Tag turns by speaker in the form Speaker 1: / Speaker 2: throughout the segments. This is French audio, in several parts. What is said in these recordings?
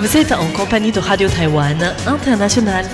Speaker 1: Vous êtes en compagnie de Radio Taïwan International.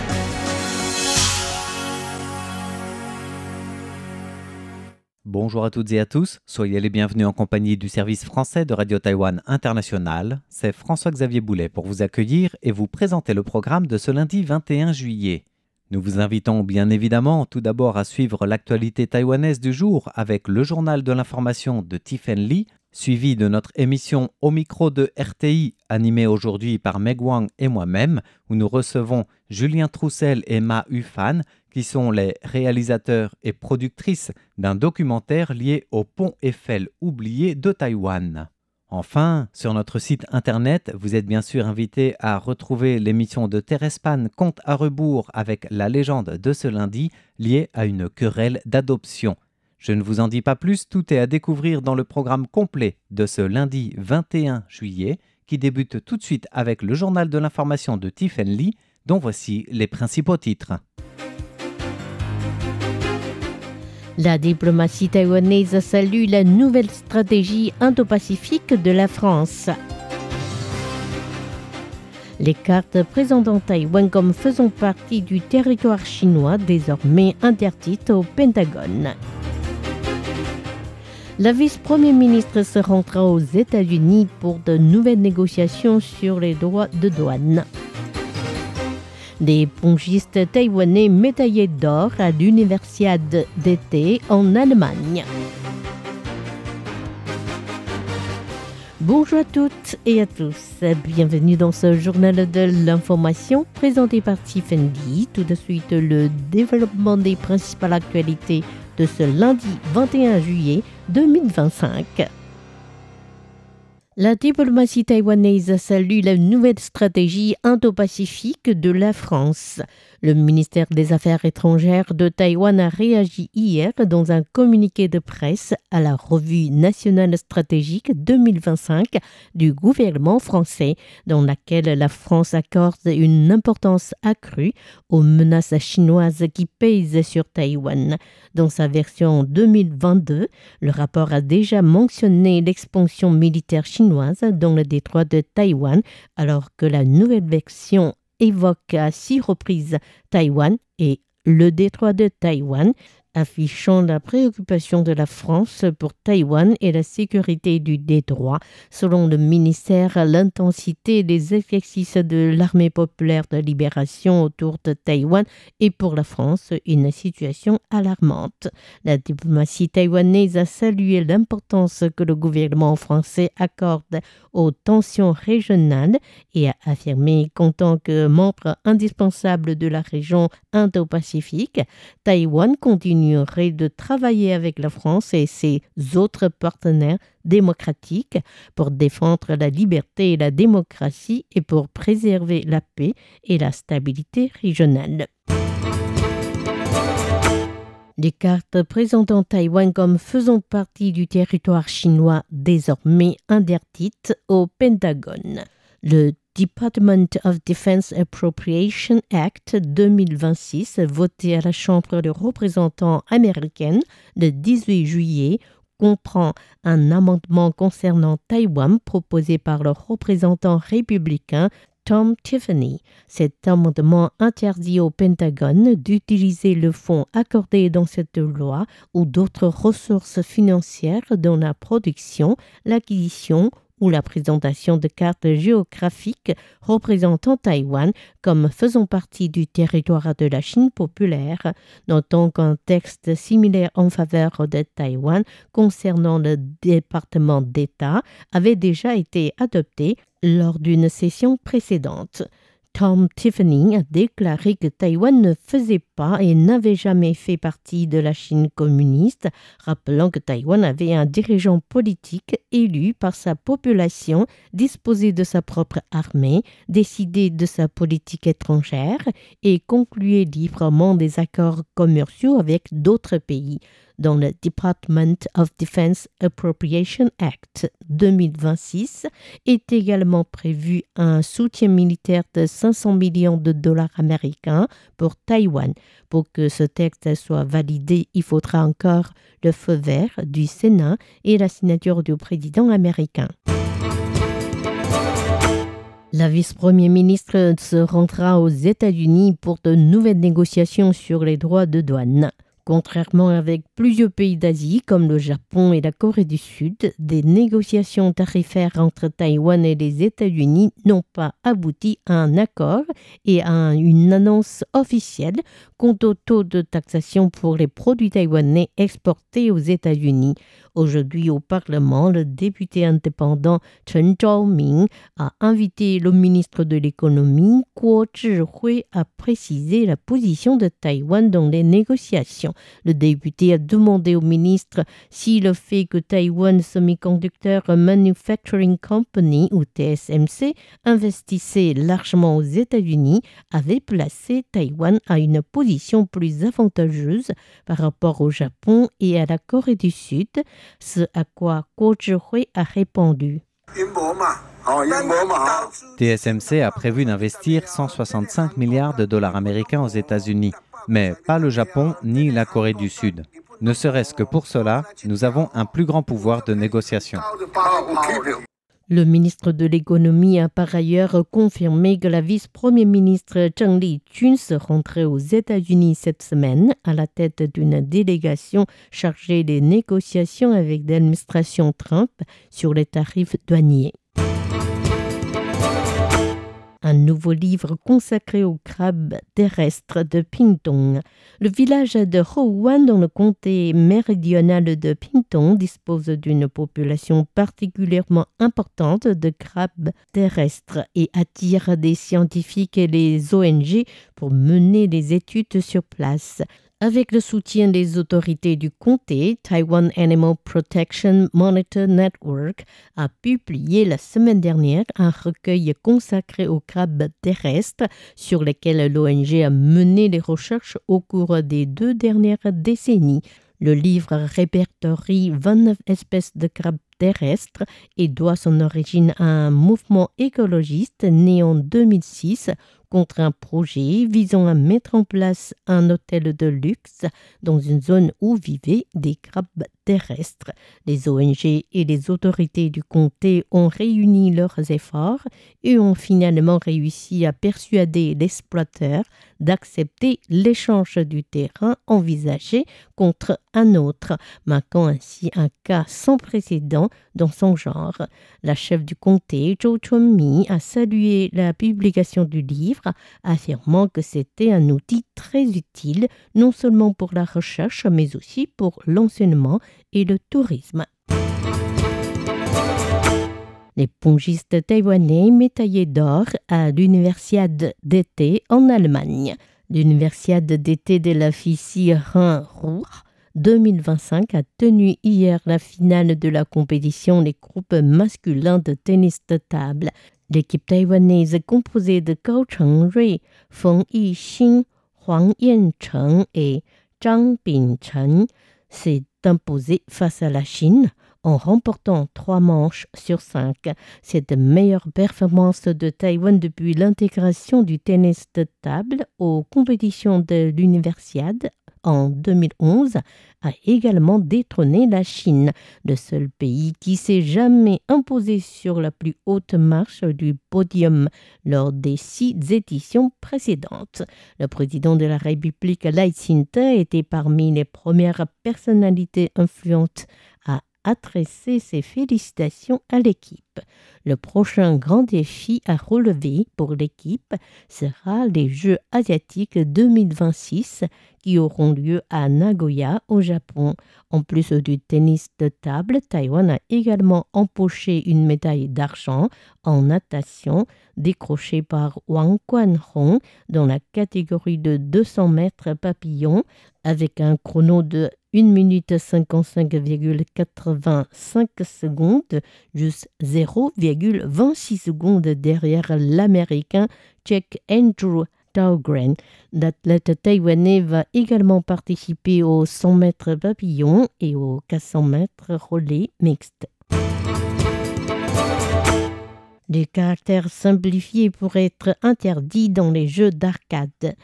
Speaker 2: Bonjour à toutes et à tous, soyez les bienvenus en compagnie du service français de Radio Taïwan International. C'est François-Xavier Boulet pour vous accueillir et vous présenter le programme de ce lundi 21 juillet. Nous vous invitons bien évidemment tout d'abord à suivre l'actualité taïwanaise du jour avec le journal de l'information de Tiffen Lee, suivi de notre émission Au micro de RTI, animée aujourd'hui par Meg Wang et moi-même, où nous recevons Julien Troussel et Ma Yufan, qui sont les réalisateurs et productrices d'un documentaire lié au pont Eiffel oublié de Taïwan. Enfin, sur notre site internet, vous êtes bien sûr invité à retrouver l'émission de Thérèse Pan Conte à rebours avec la légende de ce lundi liée à une querelle d'adoption. Je ne vous en dis pas plus, tout est à découvrir dans le programme complet de ce lundi 21 juillet qui débute tout de suite avec le journal de l'information de Tiffen Lee, dont voici les principaux titres.
Speaker 3: La diplomatie taïwanaise salue la nouvelle stratégie indo-pacifique de la France. Les cartes présentant Taïwan comme faisant partie du territoire chinois désormais interdites au Pentagone. La vice-premier ministre se rendra aux États-Unis pour de nouvelles négociations sur les droits de douane. Des pongistes taïwanais médaillés d'or à l'Universiade d'été en Allemagne. Bonjour à toutes et à tous, bienvenue dans ce journal de l'information présenté par Tiffen Lee. Tout de suite, le développement des principales actualités de ce lundi 21 juillet 2025. La diplomatie taïwanaise salue la nouvelle stratégie indo-pacifique de la France. Le ministère des Affaires étrangères de Taïwan a réagi hier dans un communiqué de presse à la revue nationale stratégique 2025 du gouvernement français, dans laquelle la France accorde une importance accrue aux menaces chinoises qui pèsent sur Taïwan. Dans sa version 2022, le rapport a déjà mentionné l'expansion militaire chinoise dans le détroit de Taïwan, alors que la nouvelle version évoque à 6 reprises Taïwan et le détroit de Taïwan, affichant la préoccupation de la France pour Taïwan et la sécurité du détroit. Selon le ministère, l'intensité des exercices de l'armée populaire de libération autour de Taïwan est pour la France une situation alarmante. La diplomatie taïwanaise a salué l'importance que le gouvernement français accorde aux tensions régionales et a affirmé qu'en tant que membre indispensable de la région Indo-Pacifique, Taïwan continuerait de travailler avec la France et ses autres partenaires démocratiques pour défendre la liberté et la démocratie et pour préserver la paix et la stabilité régionale. Les cartes présentant Taïwan comme faisant partie du territoire chinois désormais interdites au Pentagone. Le Department of Defense Appropriation Act 2026, voté à la Chambre des représentants américaine le 18 juillet, comprend un amendement concernant Taïwan proposé par le représentant républicain Tom Tiffany. Cet amendement interdit au Pentagone d'utiliser le fonds accordé dans cette loi ou d'autres ressources financières dans la production, l'acquisition ou la présentation de cartes géographiques représentant Taïwan comme faisant partie du territoire de la Chine populaire, notant qu'un texte similaire en faveur de Taïwan concernant le département d'État avait déjà été adopté lors d'une session précédente. Tom Tiffany a déclaré que Taïwan ne faisait pas et n'avait jamais fait partie de la Chine communiste, rappelant que Taïwan avait un dirigeant politique élu par sa population, disposé de sa propre armée, décidé de sa politique étrangère et concluait librement des accords commerciaux avec d'autres pays. Dans le Department of Defense Appropriation Act 2026 est également prévu un soutien militaire de 500 millions de dollars américains pour Taïwan. Pour que ce texte soit validé, il faudra encore le feu vert du Sénat et la signature du président américain. La vice-premier ministre se rendra aux États-Unis pour de nouvelles négociations sur les droits de douane. Contrairement avec plusieurs pays d'Asie comme le Japon et la Corée du Sud, des négociations tarifaires entre Taïwan et les États-Unis n'ont pas abouti à un accord et à une annonce officielle quant au taux de taxation pour les produits taïwanais exportés aux États-Unis. Aujourd'hui au Parlement, le député indépendant Chen Zhaoming a invité le ministre de l'économie, Guo Zhihui, à préciser la position de Taïwan dans les négociations. Le député a demandé au ministre si le fait que Taiwan Semiconductor Manufacturing Company, ou TSMC, investissait largement aux États-Unis avait placé Taïwan à une position plus avantageuse par rapport au Japon et à la Corée du Sud, ce à quoi Guo Zhihui a répondu.
Speaker 2: TSMC a prévu d'investir 165 milliards de dollars américains aux États-Unis, mais pas le Japon ni la Corée du Sud. Ne serait-ce que pour cela, nous avons un plus grand pouvoir de négociation.
Speaker 3: Le ministre de l'économie a par ailleurs confirmé que la vice-premier ministre Zheng Lijun se rendrait aux États-Unis cette semaine à la tête d'une délégation chargée des négociations avec l'administration Trump sur les tarifs douaniers. Un nouveau livre consacré aux crabes terrestres de Pingtung. Le village de Houwan, dans le comté méridional de Pingtung, dispose d'une population particulièrement importante de crabes terrestres et attire des scientifiques et les ONG pour mener des études sur place. Avec le soutien des autorités du comté, Taiwan Animal Protection Monitor Network a publié la semaine dernière un recueil consacré aux crabes terrestres sur lesquels l'ONG a mené les recherches au cours des 2 dernières décennies. Le livre répertorie 29 espèces de crabes terrestres et doit son origine à un mouvement écologiste né en 2006 contre un projet visant à mettre en place un hôtel de luxe dans une zone où vivaient des crabes terrestres. Les ONG et les autorités du comté ont réuni leurs efforts et ont finalement réussi à persuader l'exploiteur d'accepter l'échange du terrain envisagé contre un autre, marquant ainsi un cas sans précédent dans son genre. La chef du comté, Zhou Chunmi, a salué la publication du livre, affirmant que c'était un outil très utile, non seulement pour la recherche, mais aussi pour l'enseignement et le tourisme. Les pongistes taïwanais médaillés d'or à l'Universiade d'été en Allemagne. L'Universiade d'été de la FISI Rhin-Ruhr 2025 a tenu hier la finale de la compétition des groupes masculins de tennis de table. L'équipe taïwanaise composée de Gao Chengrui, Feng Yixin, Huang Yancheng et Zhang Bingchen s'est imposée face à la Chine en remportant 3 manches sur 5. Cette meilleure performance de Taïwan depuis l'intégration du tennis de table aux compétitions de l'Universiade en 2011 a également détrôné la Chine, le seul pays qui s'est jamais imposé sur la plus haute marche du podium lors des 6 éditions précédentes. Le président de la République, Lai Ching-te, était parmi les premières personnalités influentes à adresser ses félicitations à l'équipe. Le prochain grand défi à relever pour l'équipe sera les Jeux asiatiques 2026 qui auront lieu à Nagoya, au Japon. En plus du tennis de table, Taïwan a également empoché une médaille d'argent en natation décrochée par Wang Guanhong dans la catégorie de 200 mètres papillon avec un chrono de 1 minute 55,85 secondes, juste 0,26 secondes derrière l'Américain tchèque Andrew Dahlgren. L'athlète taïwanais va également participer aux 100 mètres papillon et aux 400 mètres relais mixte. Les caractères simplifiés pourraient être interdits dans les jeux d'arcade.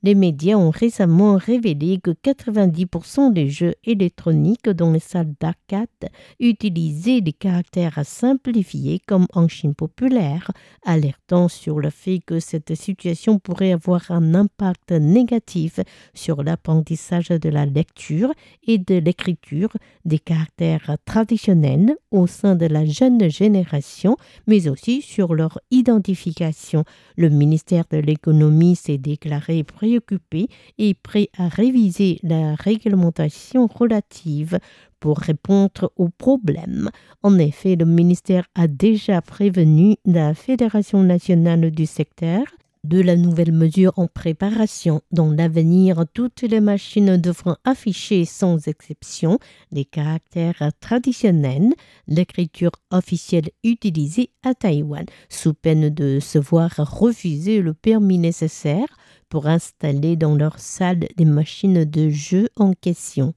Speaker 3: Les médias ont récemment révélé que 90% des jeux électroniques dans les salles d'arcade utilisaient des caractères simplifiés comme en Chine populaire, alertant sur le fait que cette situation pourrait avoir un impact négatif sur l'apprentissage de la lecture et de l'écriture des caractères traditionnels au sein de la jeune génération, mais aussi sur leur identification. Le ministère de l'économie s'est déclaré préoccupé et prêt à réviser la réglementation relative pour répondre aux problèmes. En effet, le ministère a déjà prévenu la Fédération nationale du secteur de la nouvelle mesure en préparation. Dans l'avenir, toutes les machines devront afficher sans exception les caractères traditionnels, l'écriture officielle utilisée à Taïwan, sous peine de se voir refuser le permis nécessaire pour installer dans leur salle des machines de jeu en question.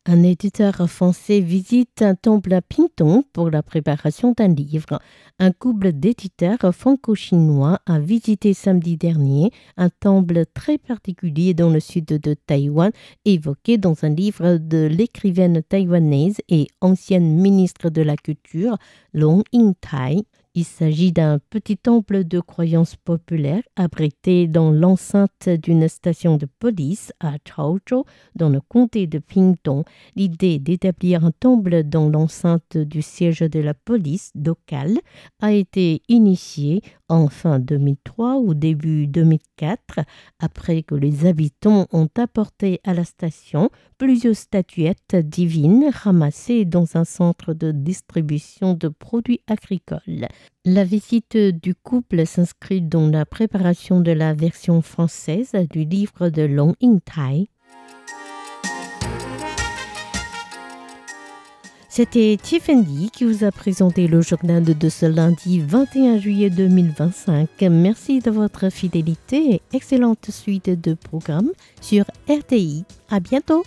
Speaker 3: Un éditeur français visite un temple à Pingtung pour la préparation d'un livre. Un couple d'éditeurs franco-chinois a visité samedi dernier un temple très particulier dans le sud de Taïwan, évoqué dans un livre de l'écrivaine taïwanaise et ancienne ministre de la Culture, Long Ying-tai. Il s'agit d'un petit temple de croyance populaire abrité dans l'enceinte d'une station de police à Chaozhou, dans le comté de Pingtung. L'idée d'établir un temple dans l'enceinte du siège de la police locale a été initiée en fin 2003 ou début 2004, après que les habitants ont apporté à la station plusieurs statuettes divines ramassées dans un centre de distribution de produits agricoles. La visite du couple s'inscrit dans la préparation de la version française du livre de Long Ying-tai. C'était Tiffany qui vous a présenté le journal de ce lundi 21 juillet 2025. Merci de votre fidélité et excellente suite de programmes sur RTI. À bientôt!